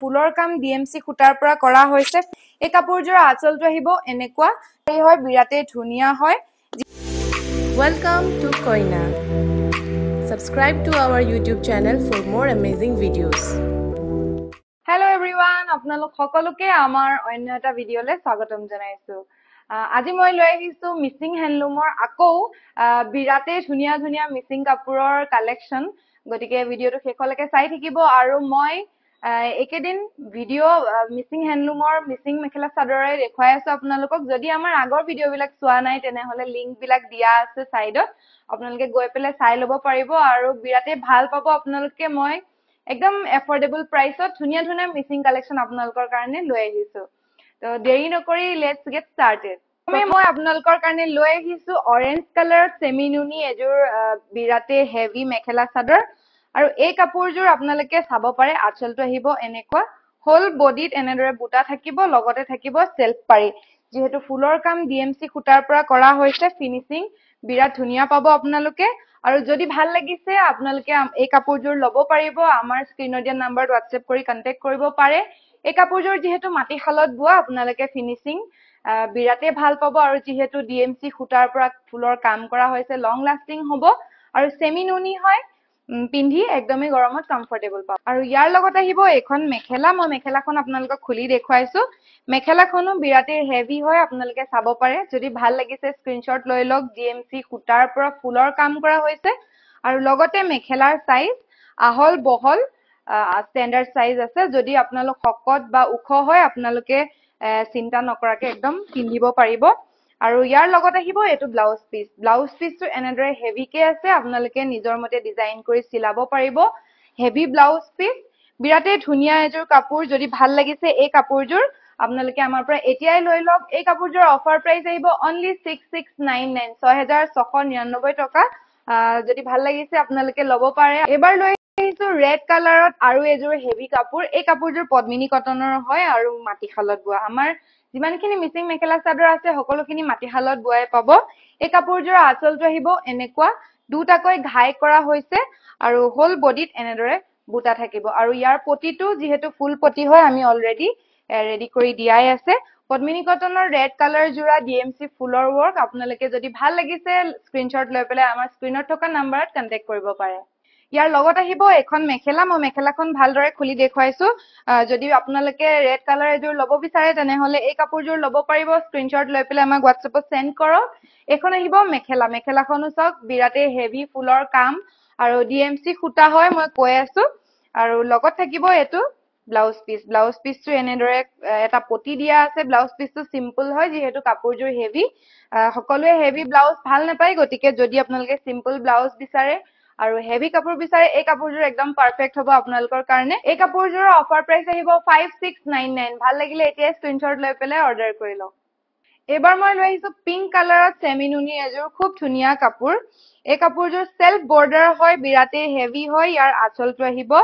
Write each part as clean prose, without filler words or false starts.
ফুলৰ কাম ডিএমসি সূতাৰ পৰা কৰা হৈছে এই কাপোৰযোৰ আঁচলটো আহিব এনেকুৱা এই হয় বিৰাতে ধুনীয়া হয় Welcome to Koina. Subscribe to our YouTube channel for more amazing videos. Hello everyone, আপোনালোক সকলোকে আমাৰ অন্য এটা ভিডিঅ'লে স্বাগতম জনাইছো আজি মই লৈ আহিছো মিচিং হ্যান্ডলুমৰ আকৌ বিৰাতে ধুনীয়া ধুনীয়া মিচিং কাপোৰৰ কালেকচন গতিকে ভিডিঅ'টো শেষলৈকে চাই থাকিব আৰু মই একেদিন ভিডিঅ' মিচিং হ্যান্ডলুমৰ মিচিং মেখেলা চাদৰে দেখুৱাই আছো আপোনালোকক যদি আমাৰ আগৰ ভিডিঅ'বিলাক চোৱা নাই তেনেহলে লিংক বিলাক দিয়া আছে সাইডত আপোনালোকে গৈ পেলে চাই ল'ব পাৰিব আৰু বিৰাতে ভাল পাব আপোনালোকে মই একদম এফৰ্ডেবল প্ৰাইসত ধুনীয়া ধুনীয়া মিচিং কালেকচন আপোনালোকৰ কাৰণে লৈ আহিছো তো দেৰি নকৰি লেটস গেট স্টাৰ্টেড মই আপোনালোকৰ কাৰণে লৈ আহিছো অৰেঞ্জ কালাৰ সেমিনুনি এজোৰ বিৰাতে হেভি মেখেলা চাদৰ আৰু এই কাপোৰযোৰ আপোনালোকে চাব পাৰে আঁচলটো আহিব এনেকুৱা হোল বডিত এনেদৰে বুটা থাকিব লগতে থাকিব সেলফ পাৰি যেহেতু ফুলৰ কাম ডিএমসি সূতাৰ পৰা কৰা হৈছে ফিনিশিং বিৰাট ধুনীয়া পাব আপোনালোকে আৰু যদি ভাল লাগিছে আপোনালোকে এই কাপোৰযোৰ ল'ব পাৰিব আমাৰ স্ক্ৰিনত দিয়া নম্বৰত WhatsApp কৰি কন্টাক্ট কৰিব পাৰে এই কাপোৰযোৰ যেহেতু মাটিশালত বোৱা আপোনালোকে ফিনিশিং বিৰাতে ভাল পাব আৰু যেহেতু ডিএমসি সূতাৰ পৰা ফুলৰ কাম কৰা হৈছে লং লাস্টিং হ'ব আৰু সেমিনুনি হয় পিন্ধি একদমই গৰমত কমফৰ্টেবল পাব আৰু ইয়াৰ লগত আহিব এখন মেখেলা মই মেখেলাখন আপোনালোকক খুলি দেখুৱাইছো মেখেলাখনো বিৰাতে হেভি হয় আপোনালোকে চাব পাৰে যদি ভাল লাগিছে স্ক্ৰিনশ্বট লৈ লওক ডিএমসি সূতাৰ পৰা ফুলৰ কাম কৰা হৈছে আৰু লগতে মেখেলাৰ সাইজ আহল বহল স্ট্যান্ডার্ড সাইজ আছে যদি আপোনালোক শকত বা ওখ হয় আপোনালোকে চিন্তা নকৰাকে একদম পিন্ধিব পাৰিব আৰু ইয়াৰ লগত আহিব এটো ব্লাউজ পিসটো এনেদৰে হেভি কে আছে আপোনালোকে নিজৰ মতে ডিজাইন কৰি চিলাব পাৰিব হেভি ব্লাউজ পিস বিৰাতে ধুনীয়া এজোৰ কাপোৰ যদি ভাল লাগিছে এই কাপোৰযোৰ আপোনালোকে আমাৰ পৰা এতিয়াই লৈ লওক এই কাপোৰযোৰ অফাৰ প্ৰাইস আহিব অনলি 6699 6699 টকা যদি ভাল লাগিছে আপোনালোকে ল'ব পাৰে এবাৰ লৈ আহিছো ৰেড কালাৰত আৰু এজোৰ হেভি কাপোৰ এই কাপোৰযোৰ পদ্মিনী কটনৰ হয় আৰু মাটিশালত বোৱা আমাৰ যিমানখিনি মিচিং মেখেলা চাদৰ আছে সকলোখিনি মাটিশালত বোৱাই পাব এই কাপোৰযোৰ আঁচলটো আহিব এনেকুৱা দুটাকৈ ঘাই কৰা হৈছে আৰু হোল বডিত এনেদৰে বুটা থাকিব আৰু ইয়াৰ পটিটো যেহেতু ফুল পটি হয় আমি অলৰেডি ৰেডি কৰি দিয়াই আছে পদ্মিনী কটনৰ ৰেড কালাৰ জোৰা ডিএমসি ফুলৰ ওয়াৰ্ক আপোনালোকে যদি ভাল লাগিছে স্ক্ৰিনশ্বট লৈ পেলাই আমাৰ স্ক্ৰিনত থকা নম্বৰত কন্টাক্ট কৰিব পাৰে ইয়াৰ লগত আহিব এখন মেখেলা মই মেখেলাখন ভালদৰে খুলি দেখুৱাইছো যদি আপোনালোকে ৰেড কালাৰ এজোৰ ল'ব বিচাৰে তেনেহলে এই কাপোৰযোৰ ল'ব পাৰিব স্ক্ৰিনশ্বট লৈ পেলাই আমাক WhatsAppত সেন্ড কৰক এখন আহিব মেখেলাখনো চাওক বিৰাতে হেভি ফুলৰ কাম আৰু ডিএমসি সূতা হয় মই কৈ আছো আৰু লগত থাকিব এটো ব্লাউজ পিসটো এনেদৰে এটা পটি দিয়া আছে ব্লাউজ পিসটো সিম্পল হয় যেহেতু কাপোৰযোৰ হেভি সকলোৱে হেভি ব্লাউজ ভাল নাপায় গতিকে যদি আপোনালোকে সিম্পল ব্লাউজ বিচাৰে আৰু হেভি কাপোৰ বিচাৰে এই কাপোৰযোৰ একদম পাৰফেক্ট হ'ব আপোনালোকৰ কাৰণে এই কাপোৰযোৰৰ অফাৰ প্ৰাইস আহিব 5699 ভাল লাগিলে এতিয়া স্ক্ৰিনশ্বট লৈ পেলাই অৰ্ডাৰ কৰি লওক এবাৰ মই লৈ আহিছো পিংক কালাৰত সেমিনুনি এজোৰ খুব ধুনীয়া কাপোৰ এই কাপোৰযোৰ সেলফ বৰ্ডাৰ হয় বিৰাতে হেভি হয় ইয়াৰ আঁচলটো আহিব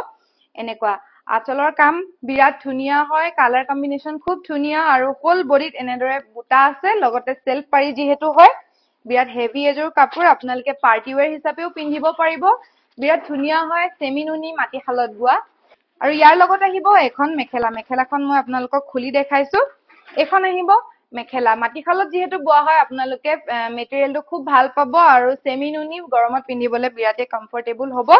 এনেকুৱা আঁচলৰ কাম বিৰাট ধুনীয়া হয় কালাৰ কম্বিনেশন খুব ধুনীয়া আৰু ফুল বডিত এনেদৰে বুটা আছে লগতে সেলফ পাৰি যেহেতু হয় বিৰাট হেভি এজোৰ কাপোৰ আপোনালোকে পাৰ্টি ওয়্যাৰ হিচাপেও পিন্ধিব পাৰিব বিৰাট ধুনীয়া হয় সেমিনুনি মাটিশালত বোৱা আৰু ইয়াৰ লগত আহিব এখন মেখেলাখন মই আপোনালোকক খুলি দেখাইছো এখন আহিব মেখেলা মাটিশালত যেহেতু বোৱা হয় আপোনালোকে মেটেৰিয়েলটো খুব ভাল পাব আৰু সেমিনুনি গৰমত পিন্ধিবলৈ বিৰাতে কমফৰ্টেবল হ'ব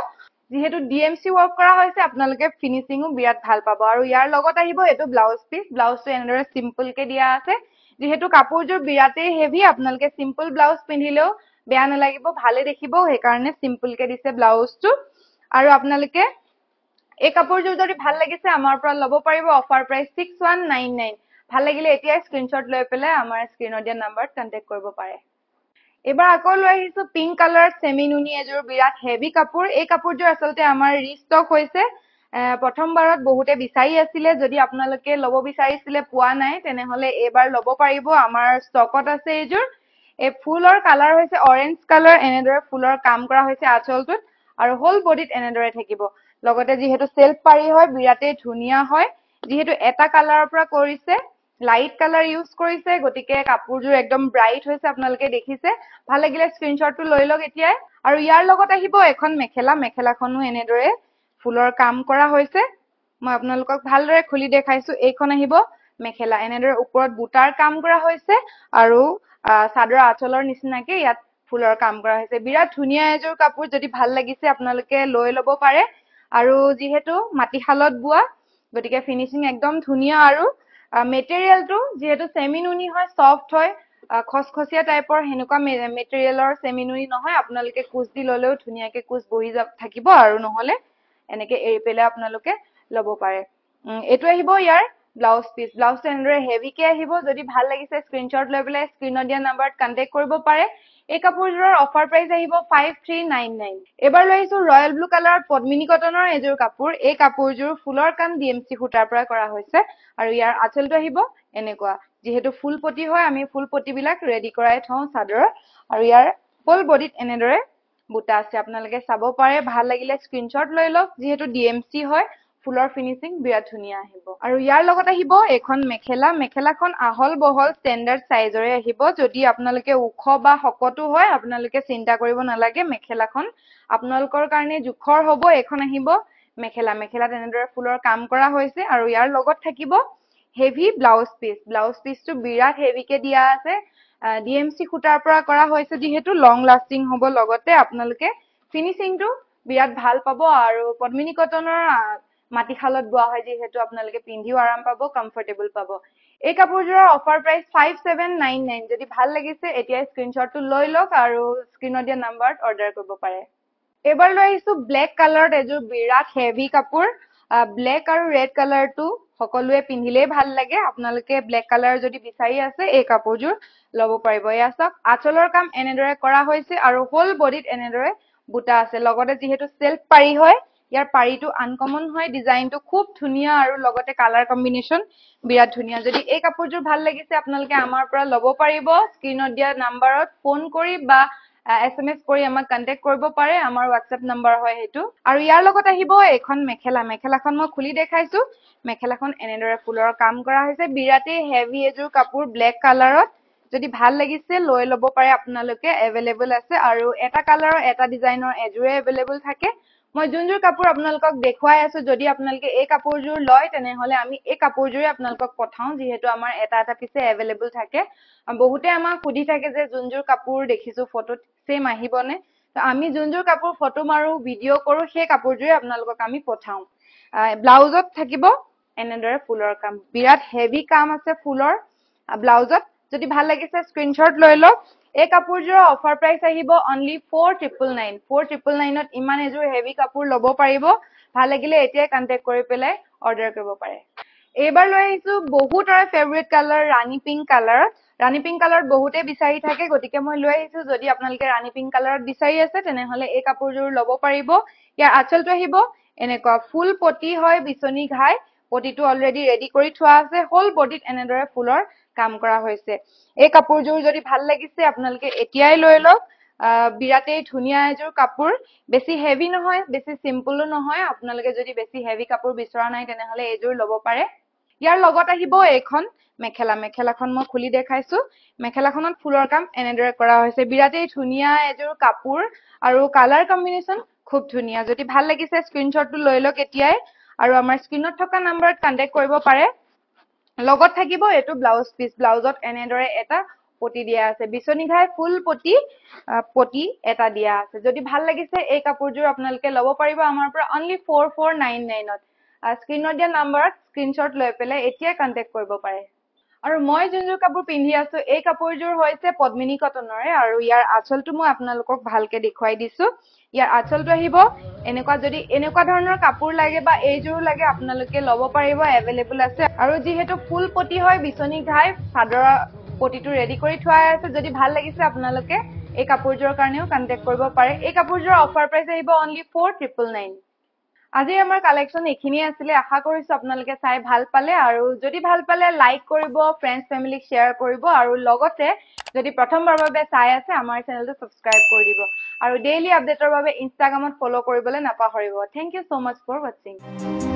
যেহেতু ডিএমসি ওয়াৰ্ক কৰা হৈছে আপোনালোকে ফিনিশিংও বিৰাট ভাল পাব আৰু ইয়াৰ লগত আহিব এটো ব্লাউজটো এনেদৰে সিম্পল কে দিয়া আছে যেহেতু কাপোৰযোৰ বিৰাতে হেভি আপোনালোকে সিম্পল ব্লাউজ পিন্ধিলেও বেয়া নালাগিব ভালে দেখিব সেই কাৰণে সিম্পল কে দিছে ব্লাউজটো আৰু আপোনালোকে এই কাপোৰযোৰ যদি ভাল লাগিছে আমাৰ পৰা ল'ব পাৰিব অফাৰ প্ৰাইস 6199 ভাল লাগিলে এতিয়া স্ক্ৰিনশ্বট লৈ পেলাই আমাৰ স্ক্ৰিনত দিয়া নম্বৰত কন্টাক্ট কৰিব পাৰে এবাৰ আকৌ লৈ আহিছো পিংক কালাৰ সেমিনুনি এজোৰ বিৰাট হেভি কাপোৰ এই কাপোৰযোৰ আসলতে আমাৰ ৰিষ্টক হৈছে প্ৰথমবাৰত বহুতে বিচাৰি আছিল যদি আপোনালোকে ল'ব বিচাৰিছিলে পোৱা নাই তেনেহলে এবাৰ ল'ব পাৰিব আমাৰ ষ্টকত আছে এজোৰ এই ফুলৰ কালাৰ হৈছে অৰেঞ্জ কালাৰ এনেদৰে ফুলৰ কাম কৰা হৈছে আঁচলটোত আৰু হোল বডিত এনেদৰে থাকিব লগতে যেহেতু সেলফ পাৰি হয় বিৰাতে ধুনীয়া হয় যেহেতু এটা কালাৰৰ পৰা কৰিছে লাইট কালাৰ ইউজ কৰিছে গতিকে কাপোৰযোৰ একদম ব্ৰাইট হৈছে আপোনালোকে দেখিছে ভাল লাগিলে স্ক্ৰিনশ্বটটো লৈ লওক এতিয়া আৰু ইয়াৰ লগত আহিব এখন মেখেলাখনো এনেদৰে ফুলৰ কাম কৰা হৈছে মই আপোনালোকক ভালদৰে খুলি দেখাইছো এইখন আহিব মেখেলা এনেদৰে ওপৰত বুটাৰ কাম কৰা হৈছে আৰু চাদৰ আঁচলৰ নিচিনাকে ইয়াত ফুলৰ কাম কৰা হৈছে বিৰাট ধুনীয়া এযোৰ কাপোৰ যদি ভাল লাগিছে আপোনালোকে লৈ ল'ব পাৰে আৰু যিহেতু মাটিশালত বোৱা গতিকে ফিনিশিং একদম ধুনীয়া আৰু মেটেৰিয়েলটো যিহেতু সেমিনুনি হয় সফট হয় খসখসিয়া টাইপৰ হেনুকা মেটেৰিয়েলৰ সেমিনুনি নহয় আপোনালোকে কুচ দি ললেও ধুনীয়াকে কুচ বহি থাকিব আৰু নহলে এনেকে এৰি পেলে আপোনালোকে লব পাৰে এটো আহিব ইয়াৰ ব্লাউজ পিস ব্লাউজটো এনেদৰে হেভি কে আহিব যদি ভাল লাগিছে স্ক্ৰিনশ্বট লৈ পেলাই স্ক্ৰিনত দিয়া নম্বৰত কন্টাক্ট কৰিব পাৰে এই কাপোৰযোৰৰ অফাৰ প্ৰাইস আহিব 5399 এবাৰ লৈ আহিছো ৰয়েল ব্লু কালাৰ পদ্মিনী কটনৰ এযোৰ কাপোৰ এই কাপোৰযোৰ ফুলৰ কাম ডিএমসি সূতাৰ পৰা কৰা হৈছে আৰু ইয়াৰ আঁচলটো আহিব এনেকুৱা যেহেতু ফুল পটি হয় আমি ফুল পটি বিলাক ৰেডি কৰাই থওঁ চাদৰ আৰু ইয়াৰ ফুল বডিত এনেদৰে বুটা আছে আপোনালোকে চাব পাৰে ভাল লাগিলে স্ক্ৰিনশ্বট লৈ লওক যেহেতু ডিএমসি হয় ফুলৰ ফিনিশিং বিৰাট ধুনীয়া আহিব আৰু ইয়াৰ লগত আহিব এখন মেখেলাখন আহল বহল ষ্টেণ্ডাৰ্ড সাইজৰে আহিব যদি আপোনালোকে ওখ বা হকটো হয় আপোনালোকে চিন্তা কৰিব নালাগে মেখেলাখন আপোনালোকৰ কাৰণে জুখৰ হ'ব এখন আহিব মেখেলা তেনেদৰে ফুলৰ কাম কৰা হৈছে আৰু ইয়াৰ লগত থাকিব হেভি ব্লাউজ পিসটো বিৰাট হেভিকে দিয়া আছে ডিএমসি সূতাৰ পৰা কৰা হৈছে যেহেতু লং লাষ্টিং হ'ব লগতে আপোনালোকে ফিনিশিংটো বিৰাট ভাল পাব আৰু পদ্মিনী কটনৰ মাটিশালত বোৱা হয় যেহেতু আপোনালোকে পিন্ধিও আৰাম পাব কমফৰ্টেবল পাব এই কাপোৰযোৰৰ অফাৰ প্ৰাইস 5799 যদি ভাল লাগিছে এতিয়া স্ক্ৰিনশ্বটটো লৈ লওক আৰু স্ক্ৰিনত দিয়া নম্বৰত অৰ্ডাৰ কৰিব পাৰে এবাৰ লৈ আহিছো ব্লেক কালাৰত এযোৰ বিৰাট হেভি কাপোৰ ব্লেক আৰু ৰেড কালাৰটো সকলোৱে পিন্ধিলেই ভাল লাগে আপোনালোকে ব্লেক কালাৰ যদি বিচাৰি আছে এই কাপোৰযোৰ লব পাৰিব এয়া চাওক আঁচলৰ কাম এনেদৰে কৰা হৈছে আৰু হোল বডিত এনেদৰে বুটা আছে লগতে যেহেতু সেলফ পাৰি হয় ইয়াৰ পাৰিটো আনকমন হয় ডিজাইনটো খুব ধুনীয়া আৰু লগতে কালাৰ কম্বিনেশন বিৰাট ধুনীয়া যদি এই কাপোৰযোৰ ভাল লাগিছে আপোনালোকে আমাৰ পৰা লব পাৰিব স্ক্ৰিনত দিয়া নম্বৰত ফোন কৰি বা SMS কৰি আমাক কন্টাক্ট কৰিব পাৰে আমাৰ WhatsApp নম্বৰ হয় হেতু আৰু ইয়াৰ লগত আহিব এখন মেখেলাখন মই খুলি দেখাইছো মেখেলাখন এনেদৰে ফুলৰ কাম কৰা হৈছে বিৰাটে হেভি এযোৰ কাপোৰ ব্লেক কালাৰত যদি ভাল লাগিছে লৈ লব পাৰে আপোনালোকে এভেইলেবল আছে আৰু এটা কালাৰৰ এটা ডিজাইনৰ এযোৰে এভেইলেবল থাকে মই যোনযোৰ কাপোৰ আপোনালোকক দেখুৱাই আছো যদি আপোনালোকে এই কাপোৰযোৰ লয় তেনেহলে আমি এই কাপোৰযোৰে আপোনালোকক পঠাও যেহেতু আমাৰ এটা পিছে এভেইলেবল থাকে বহুতে আমাক সুধি থাকে যে যোনযোৰ কাপোৰ দেখিছো ফটোত সেম আহিবনে আমি যোনযোৰ কাপোৰ ফটো মাৰো ভিডিও কৰো সেই কাপোৰযোৰে আপোনালোকক আমি পঠাও ব্লাউজত থাকিব এনেদৰে ফুলৰ কাম বিৰাট হেভি কাম আছে ফুলৰ ব্লাউজত যদি ভাল লাগিছে স্ক্ৰিনশ্বট লৈ লওক এই কাপোৰযোৰৰ অফাৰ প্ৰাইস আহিব অনলি 4999 ত ইমান এযোৰ হেভি কাপোৰ লব পাৰিব ভাল লাগিলে এতিয়া কন্টাক্ট কৰি পেলাই অৰ্ডাৰ কৰিব পাৰে এইবাৰ লৈ আহিছো বহুতৰে ফেভাৰিট কালাৰ ৰাণী পিংক কালাৰত বহুতে বিচাৰি থাকে গতিকে মই লৈ আহিছো যদি আপোনালোকে ৰাণী পিংক কালাৰত বিচাৰি আছে তেনেহলে এই কাপোৰযোৰ লব পাৰিব ইয়াৰ আঁচলটো আহিব এনেকুৱা ফুল পটি হয় বিচনী ঘাই পটিটো অলৰেডি ৰেডি কৰি থোৱা আছে হোল বডিত এনেদৰে ফুলৰ কাম কৰা হৈছে এই কাপোৰযোৰ যদি ভাল লাগিছে আপোনালোকে এতিয়াই লৈ লওক বিৰাটেই ধুনীয়া এযোৰ কাপোৰ বেছি হেভি নহয় বেছি সিম্পলও নহয় আপোনালোকে যদি বেছি হেভি কাপোৰ বিচৰা নাই তেনেহলে এযোৰ লব পাৰে ইয়াৰ লগত আহিব এখন মেখেলাখন মই খুলি দেখাইছো মেখেলাখনত ফুলৰ কাম এনেদৰে কৰা হৈছে বিৰাটেই ধুনীয়া এযোৰ কাপোৰ আৰু কালাৰ কম্বিনেশন খুব ধুনীয়া যদি ভাল লাগিছে স্ক্ৰিনশ্বটটো লৈ লওক এতিয়াই আৰু আমাৰ স্ক্ৰিনত থকা নম্বৰত কন্টাক্ট কৰিব পাৰে লগত থাকিব এটো ব্লাউজ পিস ব্লাউজত এনেদৰে এটা পটি দিয়া আছে বিচনী ঘাই ফুল পটি এটা দিয়া আছে যদি ভাল লাগিছে এই কাপোৰযোৰ আপোনালোকে লব পাৰিব আমাৰ পৰা অনলি 4499 ত স্ক্ৰিনত দিয়া নম্বৰত স্ক্ৰিনশ্বট লৈ পেলাই এতিয়া কন্টাক্ট কৰিব পাৰে আৰু মই যোনযোৰ কাপোৰ পিন্ধি আছো এই কাপোৰযোৰ হৈছে পদ্মিনী কটনৰে আৰু ইয়াৰ আঁচলটো মই আপোনালোকক ভালকে দেখুৱাই দিছো ইয়াৰ আঁচলটো আহিব এনেকুৱা ধৰণৰ কাপোৰ লাগে বা এইযোৰ লাগে আপোনালোকে লব পাৰিব এভেইলেবল আছে আৰু যিহেতু ফুল পটি হয় বিচনী ঘাই চাদৰ পটিটো ৰেডি কৰি থোৱা আছে যদি ভাল লাগিছে আপোনালোকে এই কাপোৰযোৰৰ কাৰণেও কন্টাক্ট কৰিব পাৰে এই কাপোৰযোৰৰ অফাৰ প্ৰাইস আহিব অনলি 4999 আজি আমাৰ কালেকশন এখিনিয়ে আছিল আশা কৰিছো আপোনালোকে চাই ভাল পালে আৰু যদি ভাল পালে লাইক কৰিব ফ্ৰেণ্ডছ ফেমিলিক শেয়াৰ কৰিব আৰু লগতে যদি প্ৰথমবাৰৰ বাবে চাই আছে আমাৰ চেনেলটো সাবস্ক্ৰাইব কৰি দিব আৰু ডেইলি আপডেটৰ বাবে ইনষ্টাগ্ৰামত ফলো কৰিবলৈ নাপাহৰিব thank you so much for watching